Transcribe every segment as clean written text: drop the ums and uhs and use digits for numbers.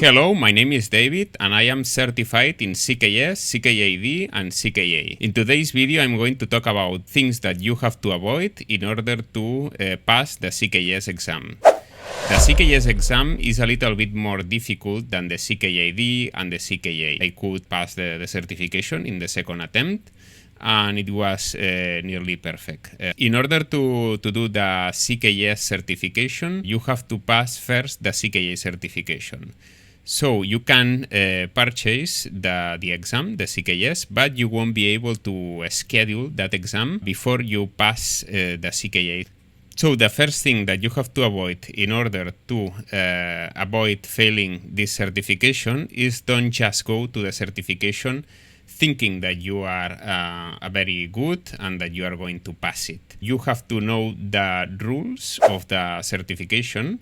Hello, my name is David and I am certified in CKS, CKAD and CKA. In today's video, I'm going to talk about things that you have to avoid in order to pass the CKS exam. The CKS exam is a little bit more difficult than the CKAD and the CKA. I could pass the certification in the second attempt, and it was nearly perfect. In order to do the CKS certification, you have to pass first the CKA certification. So you can purchase the exam, the CKS, but you won't be able to schedule that exam before you pass the CKA. So the first thing that you have to avoid in order to avoid failing this certification is don't just go to the certification thinking that you are very good and that you are going to pass it. You have to know the rules of the certification.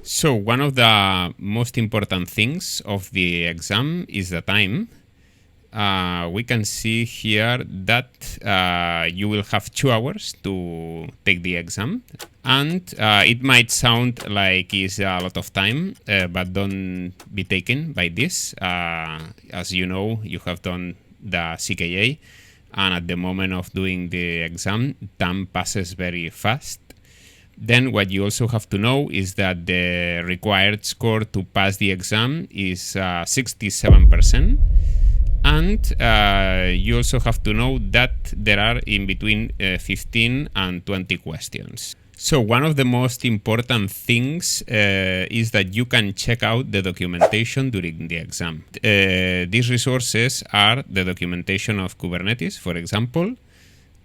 So one of the most important things of the exam is the time. We can see here that you will have 2 hours to take the exam, and it might sound like it's a lot of time, but don't be taken by this. As you know, you have done the CKA, and at the moment of doing the exam, time passes very fast. Then what you also have to know is that the required score to pass the exam is 67%. And you also have to know that there are in between 15 and 20 questions. So one of the most important things is that you can check out the documentation during the exam. These resources are the documentation of Kubernetes, for example,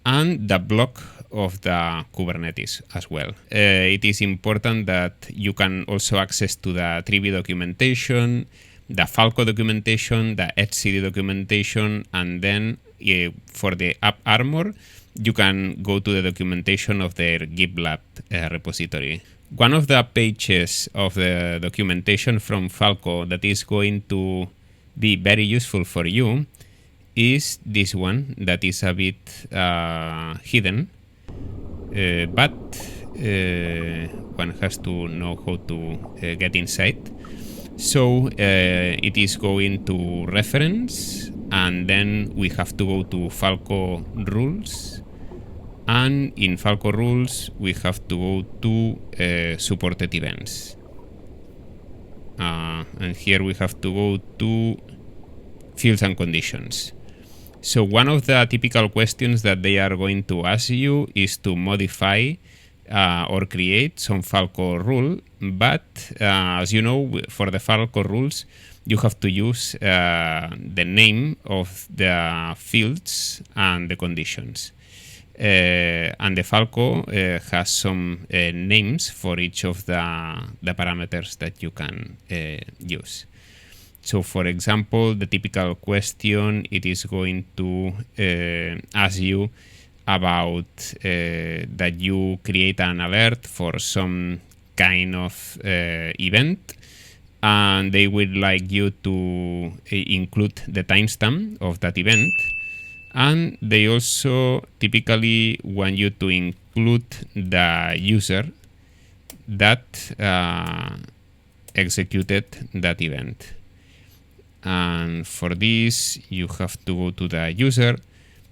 and the block of the Kubernetes as well. It is important that you can also access to the Trivy documentation, the Falco documentation, the etcd documentation, and then for the AppArmor, you can go to the documentation of their GitLab repository. One of the pages of the documentation from Falco that is going to be very useful for you is this one that is a bit hidden, but one has to know how to get inside. So it is going to reference, and then we have to go to Falco rules, and in Falco rules we have to go to supported events, and here we have to go to fields and conditions. So one of the typical questions that they are going to ask you is to modify or create some Falco rule, but as you know, for the Falco rules, you have to use the name of the fields and the conditions. And the Falco has some names for each of the parameters that you can use. So, for example, the typical question, it is going to ask you about that you create an alert for some kind of event, and they would like you to include the timestamp of that event, and they also typically want you to include the user that executed that event. And for this, you have to go to the user,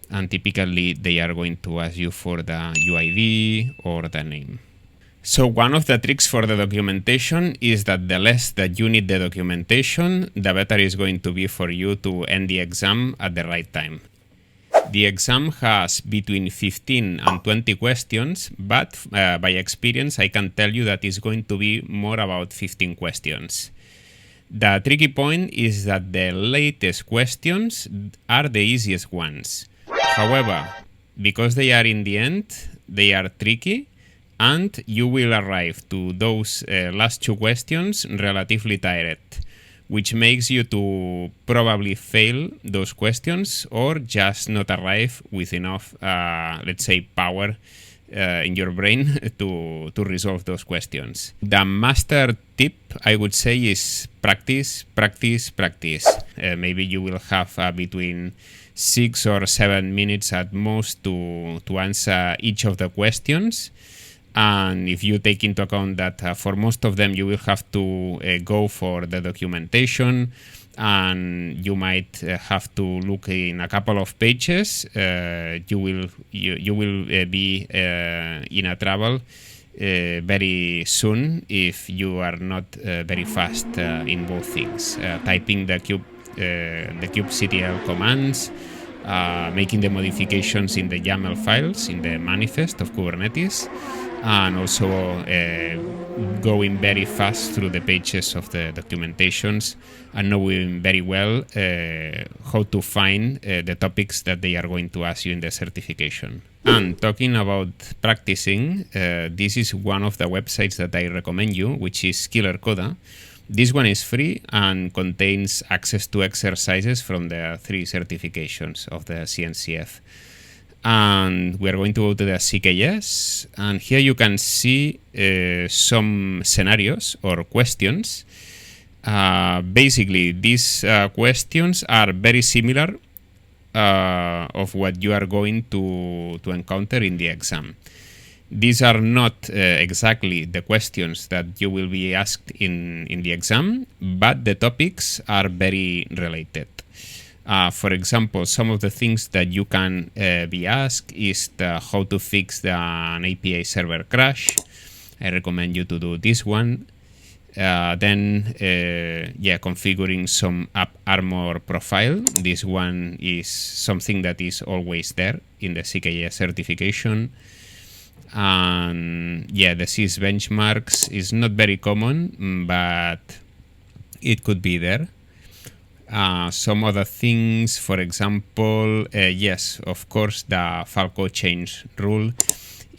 and typically they are going to ask you for the UID or the name. So one of the tricks for the documentation is that the less that you need the documentation, the better it's going to be for you to end the exam at the right time. The exam has between 15 and 20 questions, but by experience, I can tell you that it's going to be more about 15 questions. The tricky point is that the latest questions are the easiest ones. However, because they are in the end, they are tricky, and you will arrive to those last 2 questions relatively tired, which makes you to probably fail those questions or just not arrive with enough, let's say, power in your brain to resolve those questions. The master tip, I would say, is practice, practice, practice. Maybe you will have between 6 or 7 minutes at most to answer each of the questions. And if you take into account that for most of them you will have to go for the documentation, and you might have to look in a couple of pages, you will be in a trouble very soon if you are not very fast in both things. Typing the kubectl commands, making the modifications in the YAML files in the manifest of Kubernetes, and also going very fast through the pages of the documentations and knowing very well how to find the topics that they are going to ask you in the certification. And talking about practicing, this is one of the websites that I recommend you, which is KillerKoda. This one is free and contains access to exercises from the 3 certifications of the CNCF. And we are going to go to the CKS, and here you can see some scenarios or questions. Basically, these questions are very similar of what you are going to encounter in the exam. These are not exactly the questions that you will be asked in the exam, but the topics are very related. For example, some of the things that you can be asked is how to fix an API server crash. I recommend you to do this one. Then configuring some AppArmor profile. This one is something that is always there in the CKA certification. And the sys benchmarks is not very common, but it could be there. Some other things, for example, yes, of course, the Falco change rule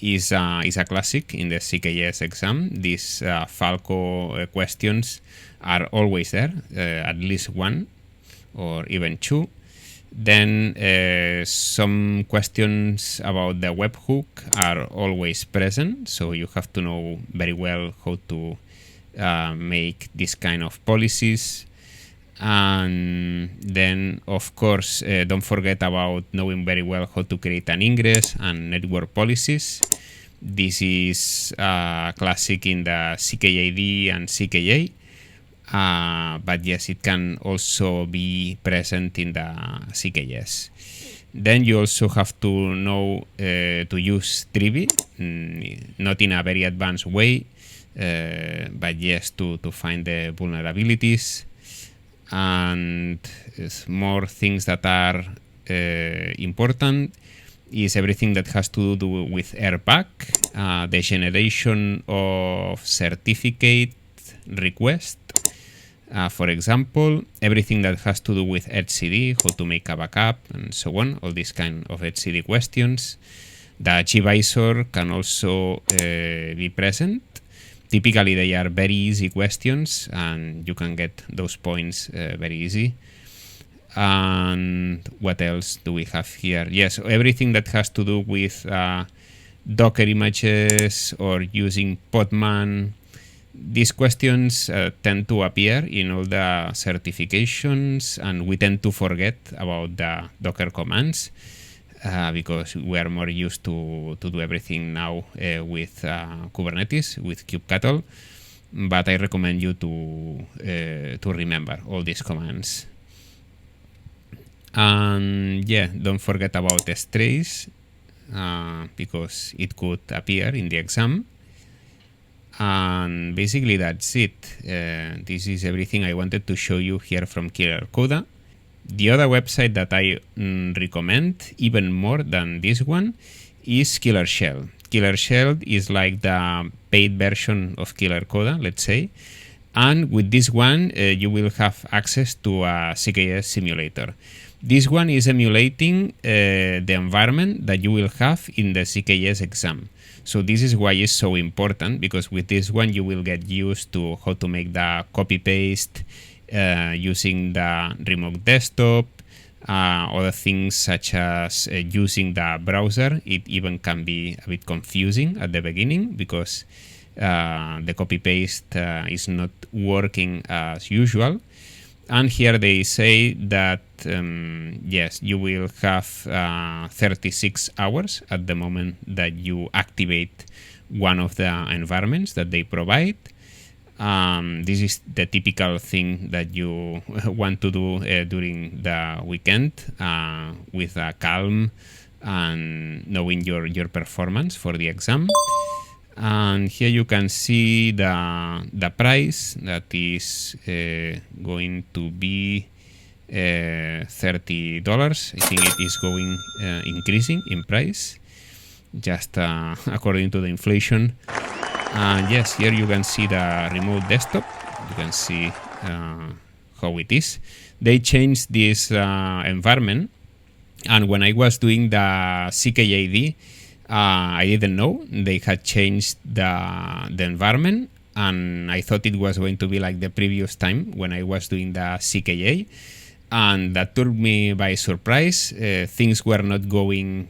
is a classic in the CKS exam. These Falco questions are always there, at least one or even 2. Then some questions about the webhook are always present, so you have to know very well how to make this kind of policies. And then, of course, don't forget about knowing very well how to create an ingress and network policies. This is classic in the CKAD and CKA, but yes, it can also be present in the CKS. Then you also have to know to use Trivi, not in a very advanced way, but yes, to find the vulnerabilities. And more things that are important is everything that has to do with airbag, the generation of certificate request, for example, everything that has to do with etcd, how to make a backup, and so on, all these kind of etcd questions. The gvisor can also be present. Typically, they are very easy questions, and you can get those points very easy. And what else do we have here? Yes, everything that has to do with Docker images or using Podman. These questions tend to appear in all the certifications, and we tend to forget about the Docker commands. Because we are more used to do everything now with Kubernetes, with kubectl, but I recommend you to remember all these commands. And don't forget about strace, because it could appear in the exam. And basically that's it. This is everything I wanted to show you here from KillerKoda. The other website that I recommend even more than this one is KillerShell. KillerShell is like the paid version of KillerKoda, let's say. And with this one, you will have access to a CKS simulator. This one is emulating the environment that you will have in the CKS exam. So this is why it's so important, because with this one, you will get used to how to make the copy-paste, using the remote desktop, other things such as using the browser. It even can be a bit confusing at the beginning because the copy-paste is not working as usual. And here they say that, yes, you will have 36 hours at the moment that you activate one of the environments that they provide. This is the typical thing that you want to do during the weekend with a calm and knowing your performance for the exam. And here you can see the price that is going to be $30. I think it is going increasing in price, just according to the inflation. And yes, here you can see the remote desktop. You can see how it is. They changed this environment, and when I was doing the CKAD, I didn't know they had changed the environment, and I thought it was going to be like the previous time when I was doing the CKA, and that took me by surprise. Things were not going,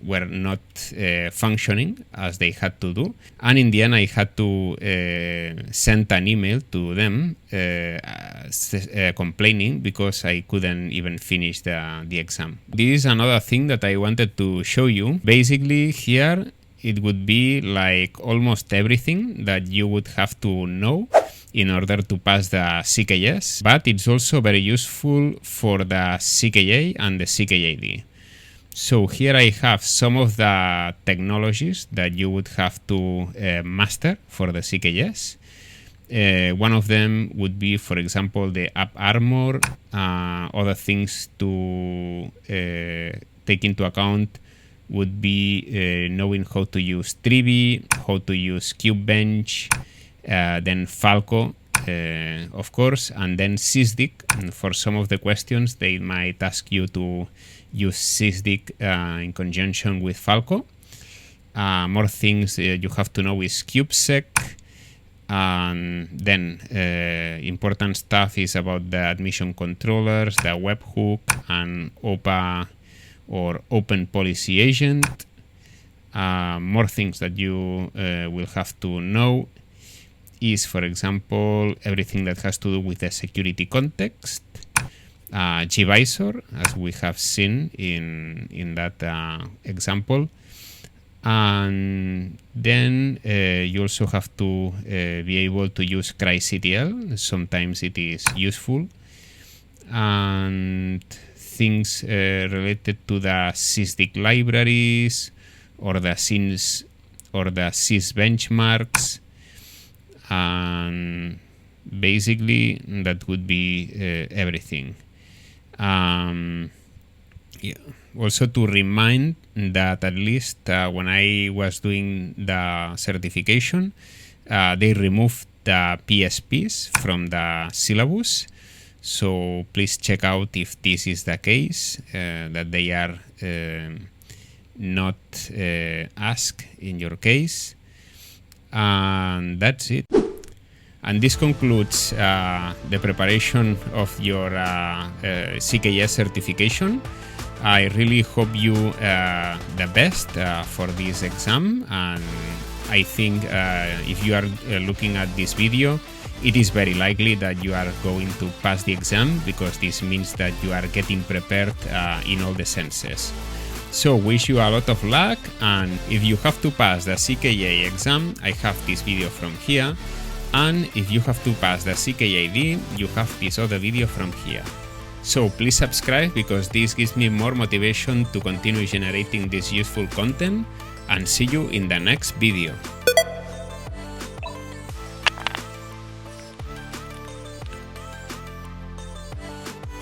were not functioning as they had to do, and in the end I had to send an email to them complaining because I couldn't even finish the exam. This is another thing that I wanted to show you. Basically here it would be like almost everything that you would have to know in order to pass the CKS, but it's also very useful for the CKA and the CKAD. So here I have some of the technologies that you would have to master for the CKS. One of them would be, for example, the AppArmor. Other things to take into account would be knowing how to use Trivy, how to use Kubebench, then Falco, of course, and then SysDic. And for some of the questions, they might ask you to use SysDic in conjunction with Falco. More things you have to know is kubesec. And then important stuff is about the admission controllers, the webhook, and OPA or Open Policy Agent. More things that you will have to know is, for example, everything that has to do with the security context, gvisor, as we have seen in that example. And then you also have to be able to use CryCTL. Sometimes it is useful. And things related to the SysDic libraries or the SYS benchmarks. And basically that would be everything. Yeah. Also to remind that at least when I was doing the certification, they removed the PSPs from the syllabus. So please check out if this is the case, that they are not asked in your case. And that's it. And this concludes the preparation of your CKS certification. I really hope you the best for this exam, and I think if you are looking at this video, it is very likely that you are going to pass the exam, because this means that you are getting prepared in all the senses. So wish you a lot of luck, and if you have to pass the CKA exam, I have this video from here, and if you have to pass the CKAD, you have this other video from here. So please subscribe, because this gives me more motivation to continue generating this useful content, and see you in the next video.